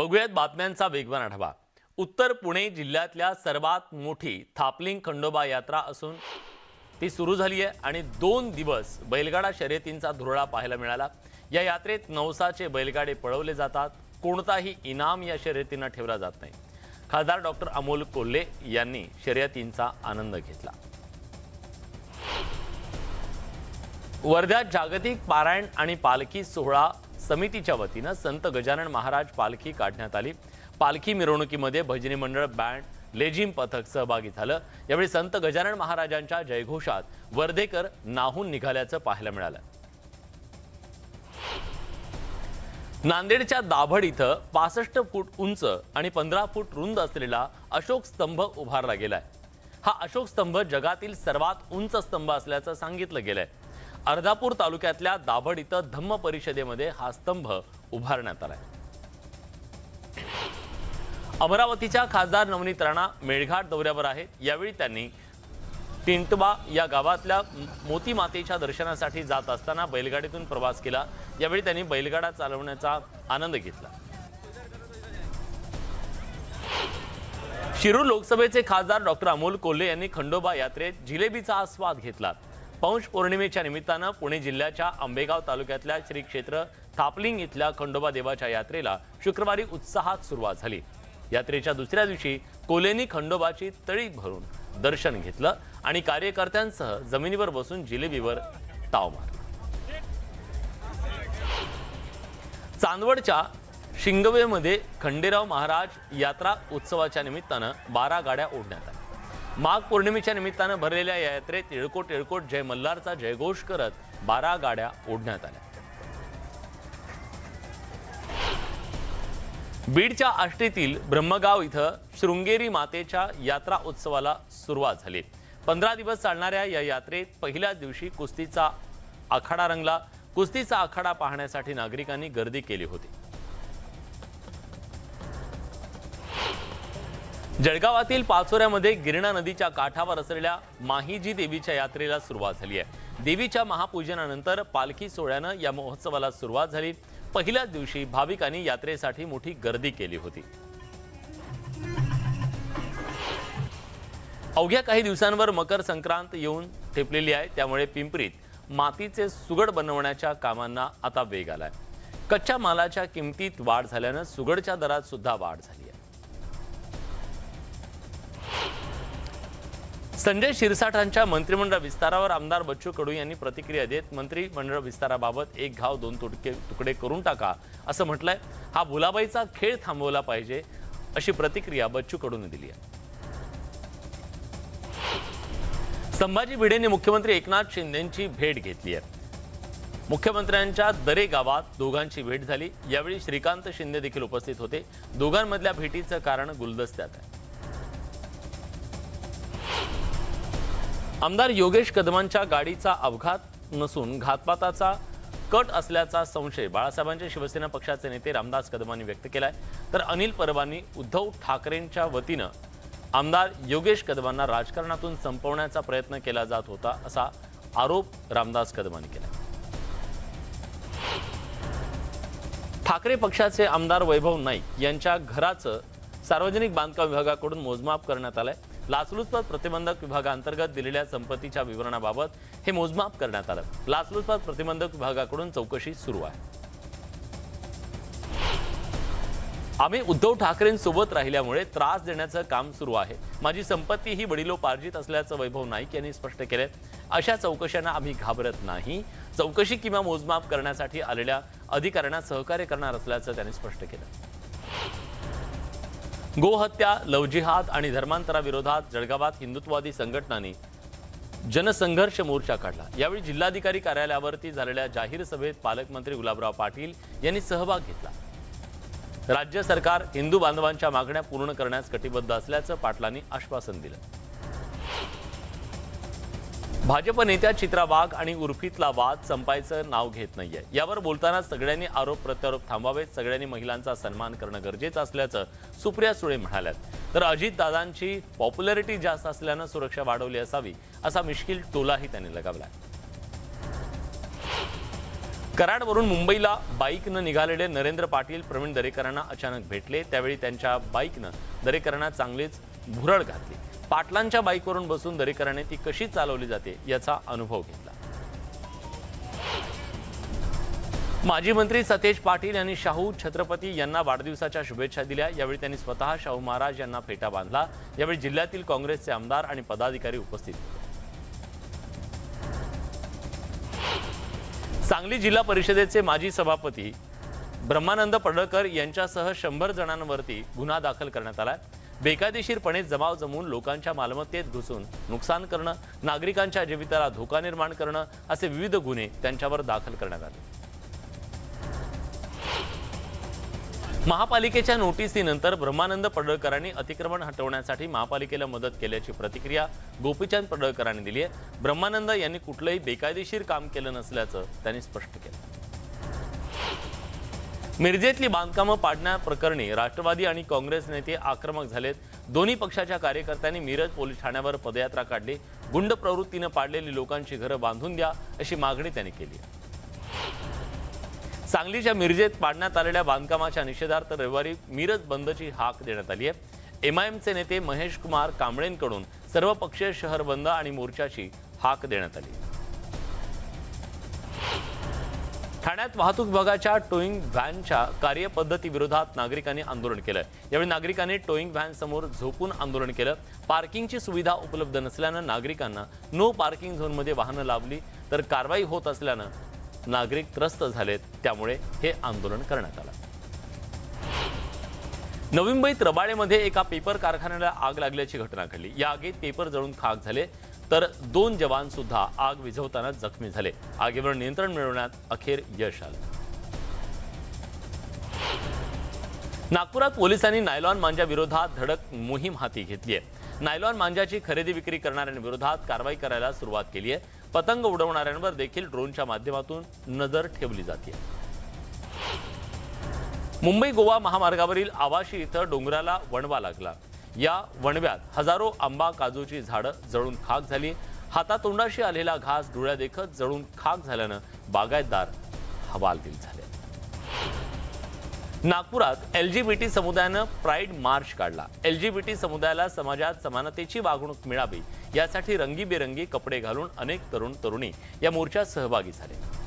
बघूयात बातम्यांचा वेगवान आढावा। उत्तर पुणे जिल्ह्यातल्या सर्वात मोठी थापलिंग खंडोबा यात्रा असून ती सुरू झाली आहे आणि 2 दिवस बैलगाडा शर्यतींचा धुरळा पाहायला मिळाला। या यात्रेत नवसाचे बैलगाडे पळवले जातात। कोणताही इनाम या शर्यतींना ठेवला जात नाही। खासदार डॉक्टर अमोल कोल्हे यांनी शर्यतींचा आनंद घेतला। वर्ध्यात जागतिक पारायण आणि पालखी सोहळा समितीच्या वतीने संत गजानन महाराज पालखी काढण्यात आली। पालखी मिरवणुकीमध्ये भजनी मंडळ, बँड, लेझिम पथक सहभागी झालं। यावेळी संत गजानन महाराजांच्या जयघोषात वर्धेकर नाहून निघाल्याचं पाहायला मिळालं। नांदेडच्या दाभड इथं 65 फूट उंच आणि 15 फूट रुंद असलेला अशोक स्तंभ उभारला गेलाय। हा अशोक स्तंभ जगातील सर्वात उंच स्तंभ असल्याचं सांगितलं गेलंय। अर्धापूर तालुक्यातल्या दाभड इथं धम्म परिषदेमध्ये हा स्तंभ उभारण्यात आलाय। अमरावतीच्या खासदार नवनीत राणा मेळघाट दौऱ्यावर आहेत। यावेळी त्यांनी टिंटबा या गावातल्या मोती मातेच्या दर्शनासाठी जात असताना बैलगाडीतून प्रवास केला। यावेळी त्यांनी बैलगाडा चालवण्याचा आनंद घेतला। शिरूर लोकसभेचे खासदार डॉक्टर अमोल कोल्हे यांनी खंडोबा यात्रेत जिलेबीचा आस्वाद घेतला। पौष पौर्णिमेच्या निमित्तानं पुणे जिल्ह्याच्या आंबेगाव तालुक्यातल्या श्री क्षेत्र थापलिंग इथल्या खंडोबा देवाच्या यात्रेला शुक्रवारी उत्साहात सुरुवात झाली। यात्रेच्या दुसऱ्या दिवशी कोल्हेंनी खंडोबाची तळी भरून दर्शन घेतलं आणि कार्यकर्त्यांसह जमिनीवर बसून जिलेबीवर ताव मारला। चांदवडच्या शिंगवेमध्ये खंडेराव महाराज यात्रा उत्सवाच्या निमित्तानं 12 गाड्या ओढण्यात आल्या। माघ पौर्णिमेच्या निमित्तानं भरलेल्या या यात्रेत तिळकोट तिळकोट जय मल्हारचा जयघोष करत 12 गाड्या ओढण्यात आल्या। बीडच्या आष्टीतील ब्रह्मगाव इथं शृंगेरी मातेच्या यात्रा उत्सवाला सुरुवात झाली। 15 दिवस चालणाऱ्या या यात्रेत पहिल्याच दिवशी कुस्तीचा आखाडा रंगला। कुस्तीचा आखाडा पाहण्यासाठी नागरिकांनी गर्दी केली होती। जळगावातील पाचोऱ्यामध्ये गिरणा नदीच्या काठावर असलेल्या माहीजी देवीच्या यात्रेला सुरुवात झाली आहे। देवीच्या महापूजनानंतर पालखी सोहळ्यानं या महोत्सवाला सुरुवात झाली। पहिल्याच दिवशी भाविकांनी यात्रेसाठी मोठी गर्दी केली होती। अवघ्या काही दिवसांवर मकर संक्रांत येऊन ठेपलेली आहे। त्यामुळे पिंपरीत मातीचे सुगड बनवण्याच्या कामांना आता वेग आलाय। कच्च्या मालाच्या किमतीत वाढ झाल्यानं सुगडच्या दरात सुद्धा वाढ झाली आहे। संजय शिरसाटांच्या मंत्रिमंडळ विस्तारावर आमदार बच्चू कडू यांनी प्रतिक्रिया देत मंत्रिमंडळ विस्ताराबाबत एक घाव दोन तुकडे करून टाका असं म्हटलंय। हा भुलाबाईचा खेळ थांबवला पाहिजे अशी प्रतिक्रिया बच्चू कडूने दिली आहे। संभाजी भिडेंनी मुख्यमंत्री एकनाथ शिंदेंची भेट घेतली आहे। मुख्यमंत्र्यांच्या दरे गावात दोघांची भेट झाली। यावेळी श्रीकांत शिंदे देखील उपस्थित होते। दोघांमधल्या भेटीचं कारण गुलदस्त्यात आहे। आमदार योगेश कदमांच्या गाडीचा अपघात नसून घातपाताचा कट असल्याचा संशय बाळासाहेबांचे शिवसेना पक्षाचे नेते रामदास कदमांनी व्यक्त केलाय। तर अनिल परबांनी उद्धव ठाकरेंच्या वतीनं आमदार योगेश कदमांना राजकारणातून संपवण्याचा प्रयत्न केला जात होता असा आरोप रामदास कदमांनी केला। ठाकरे पक्षाचे आमदार वैभव नाईक यांच्या घराचं सार्वजनिक बांधकाम विभागाकडून मोजमाप करण्यात आलंय। लाचलुचपत प्रतिबंधक विभागांतर्गत दिलेल्या संपत्तीच्या विवरणाबाबत हे मोजमाप करण्यात आलं। लाचलुचपत प्रतिबंधक विभागाकडून चौकशी सुरू आहे। आम्ही उद्धव ठाकरेंसोबत राहिल्यामुळे त्रास देण्याचं काम सुरू आहे। माझी संपत्ती ही वडिलोपार्जित असल्याचं वैभव नाईक यांनी स्पष्ट केलंय। अशा चौकशांना आम्ही घाबरत नाही। चौकशी किंवा मोजमाप करण्यासाठी आलेल्या अधिकाऱ्यांना सहकार्य करणार असल्याचं त्यांनी स्पष्ट केलं। गोहत्या, लवजिहाद आणि धर्मांतराविरोधात जळगावात हिंदुत्ववादी संघटनांनी जनसंघर्ष मोर्चा काढला। यावेळी जिल्हाधिकारी कार्यालयावरती झालेल्या जाहीर सभेत पालकमंत्री गुलाबराव पाटील यांनी सहभाग घेतला। राज्य सरकार हिंदू बांधवांच्या मागण्या पूर्ण करण्यास कटिबद्ध असल्याचं पाटलांनी आश्वासन दिलं। भाजप नेत्या चित्रा वाघ आणि उर्फीतला वाद संपायचं नाव घेत नाहीये। यावर बोलताना सगळ्यांनी आरोप प्रत्यारोप थांबावेत। सगळ्यांनी महिलांचा सन्मान करणं गरजेचं असल्याचं सुप्रिया सुळे म्हणाल्यात। तर अजितदादांची पॉप्युलॅरिटी जास्त असल्यानं सुरक्षा वाढवली असावी असा मिश्किल टोलाही त्यांनी लगावला। कराडवरून मुंबईला बाईकनं निघालेले नरेंद्र पाटील प्रवीण दरेकरांना अचानक भेटले। त्यावेळी त्यांच्या बाईकनं दरेकरांना चांगलीच भुरळ घातली। पाटलांच्या बाईकवरून बसून दरेकरांनी ती कशी चालवली जाते याचा अनुभव घेतला। माजी मंत्री सतेज पाटील यांनी शाहू छत्रपती यांना वाढदिवसाच्या शुभेच्छा दिल्या। यावेळी त्यांनी स्वतः शाहू महाराज यांना फेटा बांधला। यावेळी जिल्ह्यातील काँग्रेसचे आमदार आणि पदाधिकारी उपस्थित होते। सांगली जिल्हा परिषदेचे माजी सभापती ब्रह्मानंद पडळकर यांच्यासह 100 जणांवरती गुन्हा दाखल करण्यात आला। बेकायदेशीरपणे जमाव जमवून लोकांच्या मालमत्तेत घुसून नुकसान करणं, नागरिकांच्या जीविताला धोका निर्माण करणं असे विविध गुन्हे त्यांच्यावर दाखल करण्यात आले। महापालिकेच्या नोटिसीनंतर ब्रह्मानंद पडळकरांनी अतिक्रमण हटवण्यासाठी महापालिकेला मदत केल्याची प्रतिक्रिया गोपीचंद पडळकरांनी दिली आहे। ब्रह्मानंद यांनी कुठलंही बेकायदेशीर काम केलं नसल्याचं त्यांनी स्पष्ट केलं। मिरजेतली बांधकामं पाडण्याप्रकरणी राष्ट्रवादी आणि काँग्रेस नेते आक्रमक झालेत। दोन्ही पक्षाच्या कार्यकर्त्यांनी मिरज पोलीस ठाण्यावर पदयात्रा काढली। गुंड प्रवृत्तीने पाडलेली लोकांची घरं बांधून द्या अशी मागणी त्यांनी केली आहे। सांगलीच्या मिरजेत पाडण्यात आलेल्या बांधकामाच्या निषेधार्थ रविवारी मिरज बंदची हाक देण्यात आली आहे। एमआयएमचे नेते महेश कुमार कांबळेंकडून सर्वपक्षीय शहर बंद आणि मोर्चाची हाक देण्यात आली। ठाण्यात वाहतूक विभागाच्या टोईंग व्हॅनच्या कार्यपद्धतीविरोधात नागरिकांनी आंदोलन केलं। यावेळी नागरिकांनी टोईंग व्हॅन समोर झोपून आंदोलन केलं। पार्किंगची सुविधा उपलब्ध नसल्यानं नागरिकांना नो पार्किंग झोनमध्ये वाहनं लावली तर कारवाई होत असल्यानं नागरिक त्रस्त झालेत। त्यामुळे हे आंदोलन करण्यात आलं। नवी मुंबईत रबाळेमध्ये एका पेपर कारखान्याला आग लागल्याची घटना घडली। या आगीत पेपर जळून खाक झाले तर 2 जवान सुद्धा आग विझवताना जखमी झाले। आगीवर नियंत्रण मिळवण्यात अखेर यश आलं। नागपुरात पोलिसांनी नायलॉन मांजा विरोधात धडक मोहीम हाती घेतली आहे। नायलॉन मांजाची खरेदी विक्री करणाऱ्यांविरोधात कारवाई करायला सुरुवात केली आहे। पतंग उडवणाऱ्यांवर देखील ड्रोनच्या माध्यमातून नजर ठेवली जाते। मुंबई गोवा महामार्गावरील आवाशी इथं डोंगराला वणवा लागला। या वणव्यात हजारो आंबा काजूची झाडं जळून खाक झाली। हातातोंडाशी आलेला घास डोळ्यादेखत जळून खाक झाल्यानं बागायतदार हवालदिल झाले। नागपुरात LGBT समुदायानं प्राईड मार्च काढला। LGBT समुदायाला समाजात समानतेची वागणूक मिळावी यासाठी रंगीबेरंगी कपडे घालून अनेक तरुण तरुणी या मोर्चात सहभागी झाले।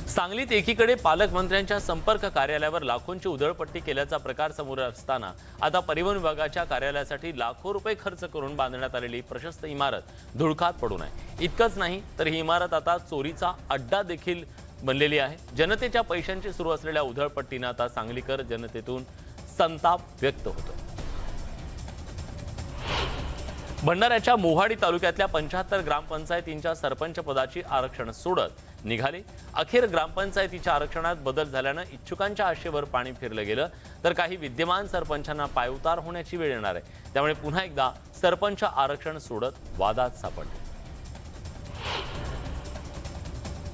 सांगलीत एकीकडे पालकमंत्र्यांच्या संपर्क कार्यालयावर लाखोंची उधळपट्टी केल्याचा प्रकार समोर असताना आता परिवहन विभागाच्या कार्यालयासाठी लाखो रुपये खर्च करून बांधण्यात आलेली प्रशस्त इमारत धुळकात पडून आहे। इतकंच नाही तर ही इमारत आता चोरीचा अड्डा देखील बनलेली आहे। जनतेच्या पैशांची सुरू असलेल्या उधळपट्टीनं आता सांगलीकर जनतेतून संताप व्यक्त होतो। भंडाऱ्याच्या मोहाडी तालुक्यातल्या 75 ग्रामपंचायतींच्या सरपंच पदाची आरक्षण सोडत निघाली। अखेर ग्रामपंचायतीच्या आरक्षणात बदल झाल्यानं इच्छुकांच्या आशेवर पाणी फिरलं गेलं तर काही विद्यमान सरपंचांना पायउतार होण्याची वेळ येणार आहे। त्यामुळे पुन्हा एकदा सरपंच आरक्षण सोडत वादात सापडले।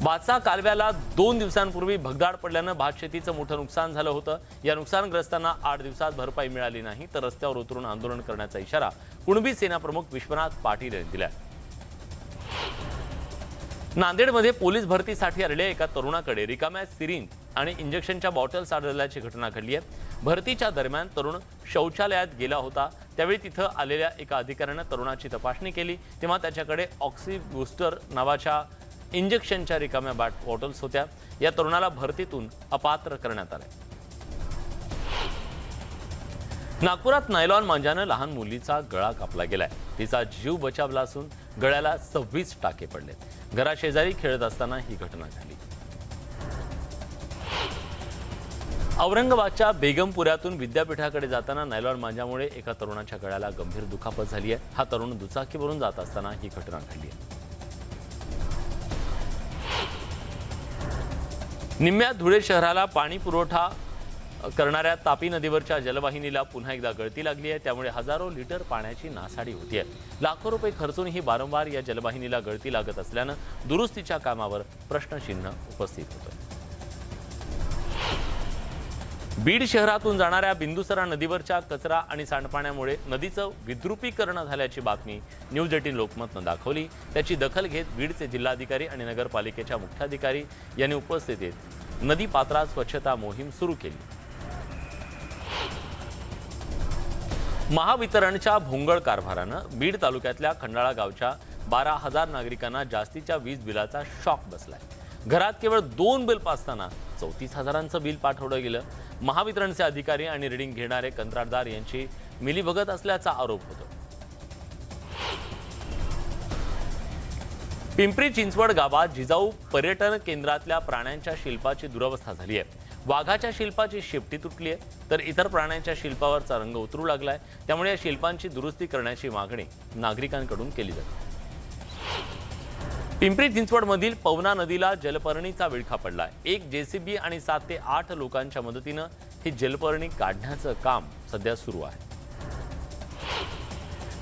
बाचा कालव्याला 2 दिवसांपूर्वी भगदाड पडल्यानं भात शेतीचं मोठं नुकसान झालं होतं। या नुकसानग्रस्तांना 8 दिवसात भरपाई मिळाली नाही तर रस्त्यावर उतरून आंदोलन करण्याचा इशारा कुणबी सेना प्रमुख विश्वनाथ पाटील यांनी दिला। नांदेडमध्ये पोलीस भरतीसाठी आलेल्या एका तरुणाकडे रिकाम्या सिरिंज आणि इंजेक्शनच्या बॉटल्स आढळल्याची घटना घडली आहे। भरतीच्या दरम्यान तरुण शौचालयात गेला होता। त्यावेळी तिथं आलेल्या एका अधिकाऱ्यानं तरुणाची तपासणी केली तेव्हा त्याच्याकडे ऑक्सी बूस्टर नावाच्या इंजेक्शनच्या रिकाम्या बॉटल्स होत्या। या तरुणाला भरतीतून अपात्र करण्यात आले। नागपुरात नायलॉन मांजानं लहान मुलीचा गळा कापला गेलाय। तिचा जीव बचावला असून गळ्याला 26 टाके पडलेत। घराशेजारी खेळत असताना ही घटना घडली। औरंगाबादच्या बेगमपुऱ्यातून विद्यापीठाकडे जाताना नायलॉन मांजामुळे एका तरुणाच्या गळ्याला गंभीर दुखापत झाली आहे। हा तरुण दुचाकीवरून जात असताना ही घटना घडली आहे। निम्म्या धुळे शहराला पाणी पुरवठा करणाऱ्या तापी नदीवरच्या जलवाहिनीला पुन्हा एकदा गळती लागली आहे। त्यामुळे हजारो लिटर पाण्याची नासाडी होतीये। लाखो रुपये खर्चूनही वारंवार या जलवाहिनीला गळती लागत असल्यानं दुरुस्तीच्या कामावर प्रश्नचिन्ह उपस्थित होतं। बीड शहरातून जाणाऱ्या बिंदुसरा नदीवरच्या कचरा आणि सांडपाण्यामुळे नदीचं विद्रुपीकरण झाल्याची बातमी न्यूज 18 लोकमतनं दाखवली। त्याची दखल घेत बीडचे जिल्हाधिकारी आणि नगरपालिकेच्या मुख्याधिकारी यांनी उपस्थितीत नदी पात्रात स्वच्छता मोहीम सुरू केली। महावितरणच्या भोंगळ कारभारानं बीड तालुक्यातल्या खंडाळा गावच्या 12,000 नागरिकांना जास्तीच्या वीज बिलाचा शॉक बसलाय। घरात केवळ 2 बिल पासताना 34,000चं बिल पाठवलं गेलं। महावितरणचे अधिकारी आणि रीडिंग घेणारे कंत्राटदार यांची मिलीभगत असल्याचा आरोप होतो। पिंपरी चिंचवड गावात जिजाऊ पर्यटन केंद्रातल्या प्राण्यांच्या शिल्पाची दुरवस्था झाली आहे। वाघाच्या शिल्पाची शेपटी तुटली आहे तर इतर प्राण्यांच्या शिल्पावरचा रंग उतरू लागलाय। त्यामुळे या शिल्पांची दुरुस्ती करण्याची मागणी नागरिकांकडून केली जाते। पिंपरी चिंचवडमधील पवना नदीला जलपर्णीचा विळखा पडलाय। एक जेसीबी आणि 7 ते 8 लोकांच्या मदतीनं ही जलपर्णी काढण्याचं काम सध्या सुरू आहे।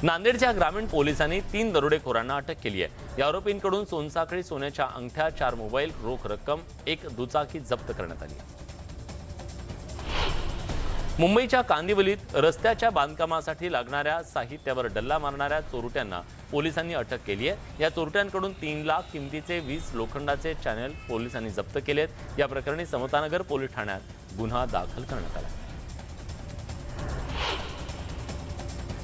नांदेडच्या ग्रामीण पोलिसांनी 3 दरोडेखोरांना अटक केली आहे। या आरोपींकडून सोनसाखळी सोन्याच्या अंगठ्या, 4 मोबाईल, रोख रक्कम, 1 दुचाकी जप्त करण्यात आली आहे। मुंबईच्या कांदिवलीत रस्त्याच्या बांधकामासाठी लागणाऱ्या साहित्यावर डल्ला मारणाऱ्या चोरट्यांना पोलिसांनी अटक केली आहे। या चोरट्यांकडून 3 लाख किमतीचे 20 लोखंडाचे चॅनेल पोलिसांनी जप्त केलेत। या प्रकरणी समतानगर पोलीस ठाण्यात गुन्हा दाखल करण्यात आला।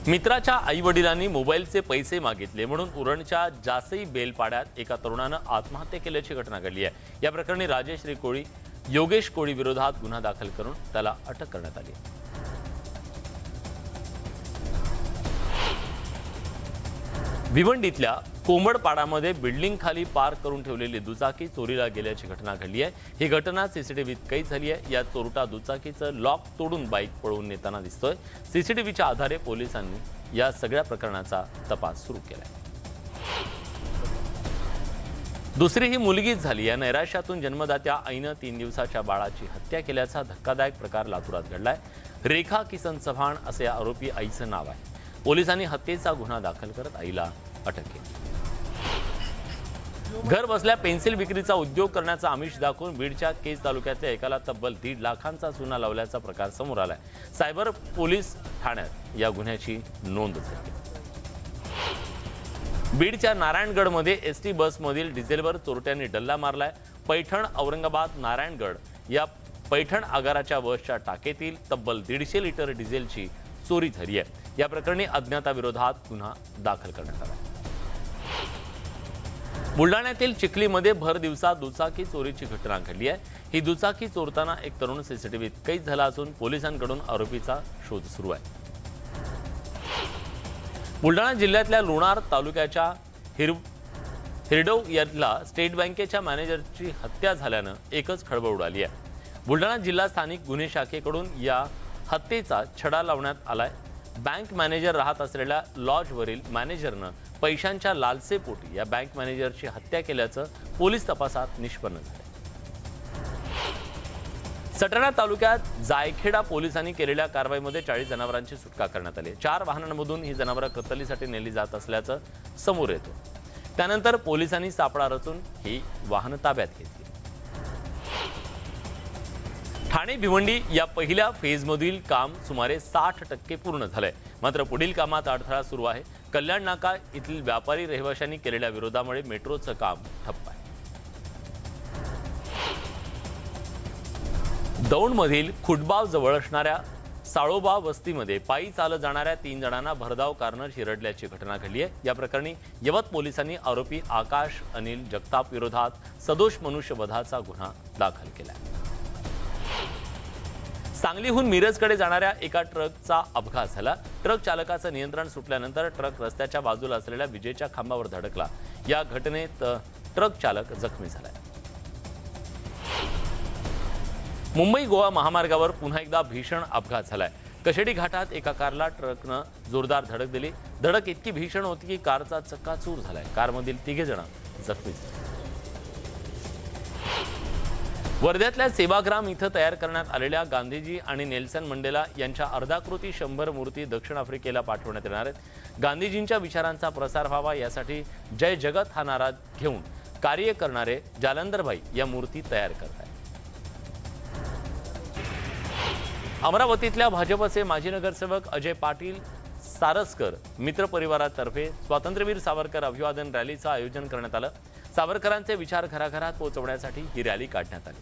मित्राच्या आईवडिलांनी मोबाईलचे पैसे मागितले म्हणून उरणच्या जासई बेलपाड्यात एका तरुणानं आत्महत्या केल्याची घटना घडली आहे। या प्रकरणी राजेश कोळी, योगेश कोळी विरोधात गुन्हा दाखल करून त्याला अटक करण्यात आली। भिवंडीतल्या कोंबडपाडामध्ये बिल्डिंग खाली पार्क करून ठेवलेली दुचाकी चोरीला गेल्याची घटना घडली आहे। ही घटना सीसीटीव्हीत कैद झाली आहे। या चोरटा दुचाकीचं लॉक तोडून बाईक पळवून नेताना दिसतोय। सीसीटीव्हीच्या आधारे पोलिसांनी या सगळ्या प्रकरणाचा तपास सुरू केलाय। दुसरी ही मुलगीच झाली। या नैराश्यातून जन्मदात्या आईनं 3 दिवसाच्या बाळाची हत्या केल्याचा धक्कादायक प्रकार लातूरात घडलाय। रेखा किसन चव्हाण असे या आरोपी आईचं नाव आहे। पोलिसांनी हत्येचा गुन्हा दाखल करत आईला अटक केली। घर बसल्या पेन्सिल विक्रीचा उद्योग करण्याचा आमिष दाखवून बीडच्या केज तालुक्यातल्या एकाला तब्बल 1.5 लाखांचा चुना लावल्याचा प्रकार समोर आलाय। सायबर पोलीस ठाण्यात या गुन्ह्याची नोंद झाली। बीडच्या नारायणगडमध्ये एसटी बसमधील डिझेलवर चोरट्यांनी डल्ला मारलाय। पैठण औरंगाबाद नारायणगड या पैठण आगाराच्या बसच्या टाकेतील तब्बल 150 लिटर डिझेलची चोरी झाली आहे। या प्रकरणी अज्ञाताविरोधात गुन्हा दाखल करण्यात आला। बुलढाण्यातील चिखलीमध्ये भर दिवसा दुचाकी चोरीची घटना घडली आहे। ही दुचाकी चोरताना एक तरुण सीसीटीव्हीत कैद झाला असून पोलिसांकडून आरोपीचा शोध सुरू आहे। बुलढाणा जिल्ह्यातल्या लोणार तालुक्याच्या हिरडव यातला स्टेट बँकेच्या मॅनेजरची हत्या झाल्यानं एकच खळबळ उडाली आहे। बुलढाणा जिल्हा स्थानिक गुन्हे शाखेकडून या हत्येचा छडा लावण्यात आलाय। बँक मॅनेजर राहत असलेल्या लॉजवरील मॅनेजरनं पैशांच्या लालसेपोटी या बँक मॅनेजरची हत्या केल्याचं पोलीस तपासात निष्पन्न झालं। सटाणा तालुक्यात जायखेडा पोलिसांनी केलेल्या कारवाईमध्ये 40 जनावरांची सुटका करण्यात आली। 4 वाहनांमधून ही जनावरं कत्तलीसाठी नेली जात असल्याचं समोर येतं। त्यानंतर पोलिसांनी सापळा रचून ही वाहनं ताब्यात घेतली। ठाणे भिवंडी या पहिल्या फेजमधील काम सुमारे 60% पूर्ण झालंय। मात्र पुढील कामात अडथळा सुरू आहे। कल्याण नाका येथील व्यापारी रहिवाशांनी केलेल्या विरोधामुळे मेट्रोचं काम ठप्प आहे। दौंडमधील खुटबाव जवळ असणाऱ्या साळोबा वस्तीमध्ये पायी चालत जाणाऱ्या 3 जणांना भरधाव कारनं चिरडल्याची घटना घडली आहे। या प्रकरणी यवत पोलिसांनी आरोपी आकाश अनिल जगताप विरोधात सदोष मनुष्यवधाचा गुन्हा दाखल केला आहे। सांगलीहून मिरजकडे जाणाऱ्या एका ट्रकचा अपघात झाला। ट्रक चालकाचं नियंत्रण सुटल्यानंतर ट्रक रस्त्याच्या बाजूला असलेल्या विजेच्या खांबावर धडकला। या घटनेत ट्रक चालक जखमी झालाय। मुंबई गोवा महामार्गावर पुन्हा एकदा भीषण अपघात झालाय। कशेडी घाटात एका कारला ट्रकनं जोरदार धडक दिली। धडक इतकी भीषण होती की कारचा चक्काचूर झालाय। कारमधील 3 जण जखमी झाले। वर्ध्यातल्या सेवाग्राम इथं तयार करण्यात आलेल्या गांधीजी आणि नेल्सन मंडेला यांच्या अर्धाकृती 100 मूर्ती दक्षिण आफ्रिकेला पाठवण्यात येणार आहेत। गांधीजींच्या विचारांचा प्रसार व्हावा यासाठी जय जगत हा नारा घेऊन कार्य करणारे जालंधरभाई या मूर्ती तयार करत आहेत। अमरावतीतल्या भाजपचे माजी नगरसेवक अजय पाटील सारस्कर मित्र परिवारातर्फे स्वातंत्र्यवीर सावरकर अभिवादन रॅलीचं आयोजन करण्यात आलं। सावरकरांचे विचार घराघरात पोहोचवण्यासाठी ही रॅली काढण्यात आली।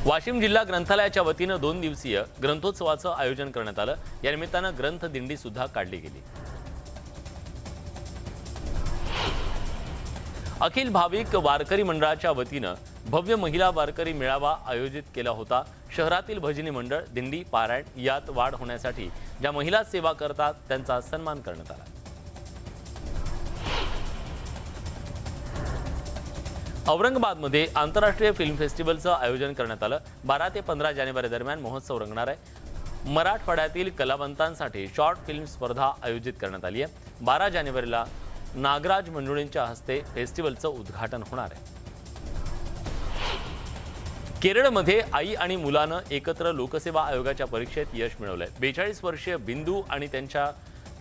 वाशिम जिल्हा ग्रंथालयाच्या वतीनं 2 दिवसीय ग्रंथोत्सवाचं आयोजन करण्यात आलं। या निमित्तानं ग्रंथ दिंडी सुद्धा काढली गेली। अखिल भाविक वारकरी मंडळाच्या वतीनं भव्य महिला वारकरी मेळावा आयोजित केला होता। शहरातील भजनी मंडळ, दिंडी, पारायण यात वाढ होण्यासाठी ज्या महिला सेवा करतात त्यांचा सन्मान करण्यात आला। औरंगाबादमध्ये आंतरराष्ट्रीय फिल्म फेस्टिवलचं आयोजन करण्यात आलं। 12 ते 15 जानेवारी दरम्यान महोत्सव रंगणार आहे। मराठवाड्यातील कलावंतांसाठी शॉर्ट फिल्म स्पर्धा आयोजित करण्यात आली आहे। 12 जानेवारीला नागराज मंजुळेंच्या हस्ते फेस्टिवलचं उद्घाटन होणार आहे। केरळमध्ये आई आणि मुलानं एकत्र लोकसेवा आयोगाच्या परीक्षेत यश मिळवलंय। 42 वर्षीय बिंदू आणि त्यांच्या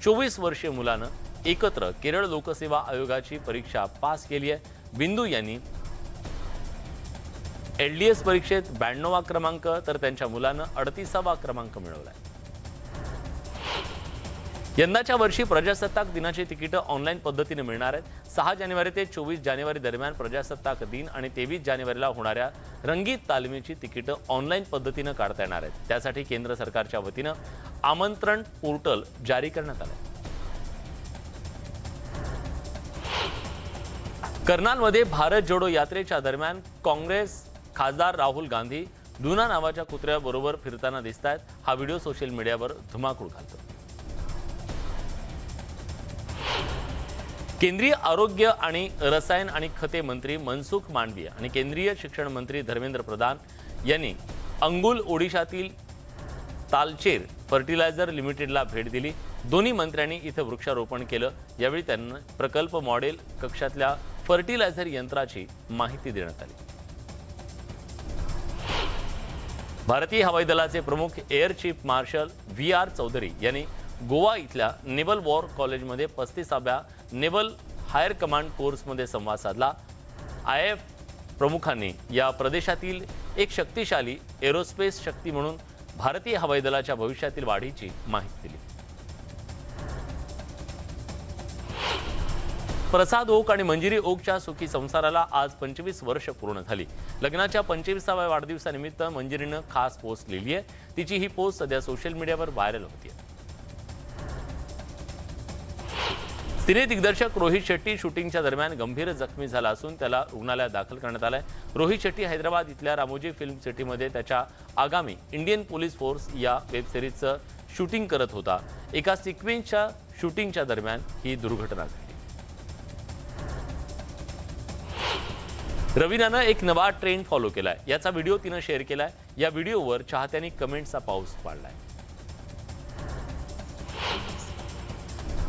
24 वर्षीय मुलानं एकत्र केरळ लोकसेवा आयोगाची परीक्षा पास केली आहे। बिंदू यांनी LDS परीक्षेत 92वा क्रमांक तर त्यांच्या मुलानं 38वा क्रमांक मिळवलाय। यंदाच्या वर्षी प्रजासत्ताक दिनाची तिकीटं ऑनलाईन पद्धतीने मिळणार आहेत। 6 जानेवारी ते 24 जानेवारी दरम्यान प्रजासत्ताक दिन आणि 23 जानेवारीला होणाऱ्या रंगीत तालमीची तिकीटं ऑनलाईन पद्धतीने काढता येणार आहेत। त्यासाठी केंद्र सरकारच्या वतीनं आमंत्रण पोर्टल जारी करण्यात आलं। कर्नालमध्ये भारत जोडो यात्रेच्या दरम्यान काँग्रेस खासदार राहुल गांधी दुना नावाच्या कुत्र्याबरोबर फिरताना दिसतायत। हा व्हिडिओ सोशल मीडियावर धुमाकूळ घालतो। केंद्रीय आरोग्य आणि रसायन आणि खते मंत्री मनसुख मांडविया आणि केंद्रीय शिक्षण मंत्री धर्मेंद्र प्रधान यांनी अंगुल ओडिशातील तालचेर फर्टिलायझर लिमिटेडला भेट दिली। दोन्ही मंत्र्यांनी इथे वृक्षारोपण केलं। यावेळी त्यांना प्रकल्प मॉडेल कक्षातल्या फर्टिलायझर यंत्राची माहिती देण्यात आली। भारतीय हवाई दलाचे प्रमुख air chief marshal VR Chaudhary यांनी गोवा इथल्या नेव्हल वॉर कॉलेजमध्ये 35व्या नेव्हल हायर कमांड कोर्समध्ये संवाद साधला। IAF प्रमुखांनी या प्रदेशातील एक शक्तिशाली एरोस्पेस शक्ती म्हणून भारतीय हवाई दलाच्या भविष्यातील वाढीची माहिती दिली। प्रसाद ओक आणि मंजिरी ओकच्या सुखी संसाराला आज 25 वर्ष पूर्ण झाली। लग्नाच्या 25व्या वाढदिवसानिमित्त मंजिरीनं खास पोस्ट लिहिली आहे। तिची ही पोस्ट सध्या सोशल मीडियावर व्हायरल होतीये। सिने दिग्दर्शक रोहित शेट्टी शूटिंगच्या दरम्यान गंभीर जखमी झाला असून त्याला रुग्णालयात दाखल करण्यात आलंय। रोहित शेट्टी हैदराबाद इथल्या रामोजी फिल्म सिटीमध्ये त्याच्या आगामी इंडियन पोलीस फोर्स या वेब सिरीजचं शूटिंग करत होता। एका सिक्वेन्सच्या शूटिंगच्या दरम्यान ही दुर्घटना घडली। रवीनानं एक नवा ट्रेंड फॉलो केलाय। याचा व्हिडिओ तिनं शेअर केलाय। या व्हिडिओवर चाहत्यांनी कमेंट्सचा पाऊस पाडलाय।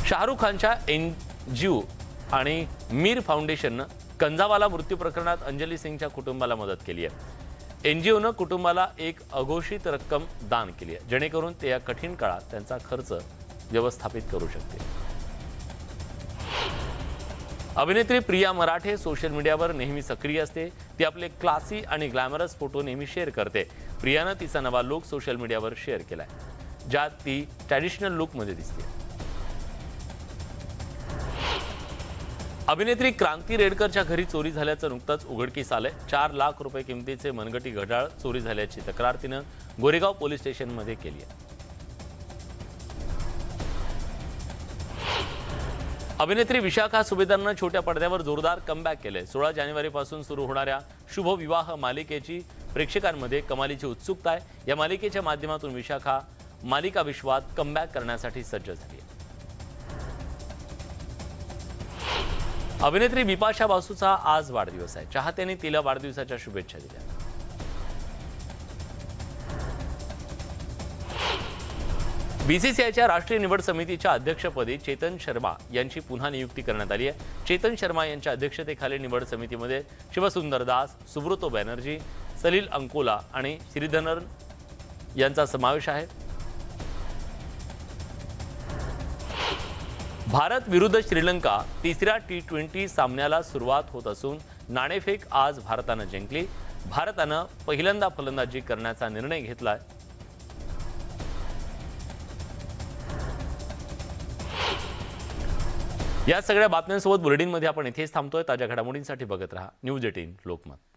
शाहरुख खानच्या NGO आणि मीर फाउंडेशननं कंझावाला मृत्यू प्रकरणात अंजली सिंगच्या कुटुंबाला मदत केली आहे। NGOनं कुटुंबाला एक अघोषित रक्कम दान केली आहे, जेणेकरून ते या कठीण काळात त्यांचा खर्च व्यवस्थापित करू शकते। अभिनेत्री प्रिया मराठे सोशल मीडियावर नेहमी सक्रिय असते। ती आपले क्लासी आणि ग्लॅमरस फोटो नेहमी शेअर करते। प्रियानं तिचा नवा लुक सोशल मीडियावर शेअर केलाय, ज्यात ती ट्रॅडिशनल लुकमध्ये दिसते। अभिनेत्री क्रांती रेडकरच्या घरी चोरी झाल्याचं नुकतंच उघडकीस आलंय। 4 लाख रुपये किमतीचे मनगटी घड्याळ चोरी झाल्याची तक्रार तिनं गोरेगाव पोलीस स्टेशनमध्ये केली आहे। अभिनेत्री विशाखा सुभेदारनं छोट्या पडद्यावर जोरदार कमबॅक केलंय। 16 जानेवारीपासून सुरू होणाऱ्या शुभ विवाह मालिकेची प्रेक्षकांमध्ये कमालीची उत्सुकता आहे। या मालिकेच्या माध्यमातून विशाखा मालिका विश्वात कमबॅक करण्यासाठी सज्ज झाली आहे। अभिनेत्री बिपाशा बासूचा आज वाढदिवस आहे। चाहत्यांनी तिला वाढदिवसाच्या शुभेच्छा दिल्या। BCCIच्या राष्ट्रीय निवड समितीच्या अध्यक्षपदी चेतन शर्मा यांची पुन्हा नियुक्ती करण्यात आली आहे। चेतन शर्मा यांच्या अध्यक्षतेखाली निवड समितीमध्ये शिवसुंदर दास, सुब्रतो बॅनर्जी, सलील अंकोला आणि श्रीधरन यांचा समावेश आहे। भारत विरुद्ध श्रीलंका तिसऱ्या T20 सामन्याला सुरुवात होत असून नाणेफेक आज भारतानं जिंकली। भारतानं पहिल्यांदा फलंदाजी करण्याचा निर्णय घेतलाय। या सगळ्या बातम्यांसोबत बुलेटिनमध्ये आपण इथेच थांबतोय। ताज्या घडामोडींसाठी बघत रहा न्यूज 18 लोकमत।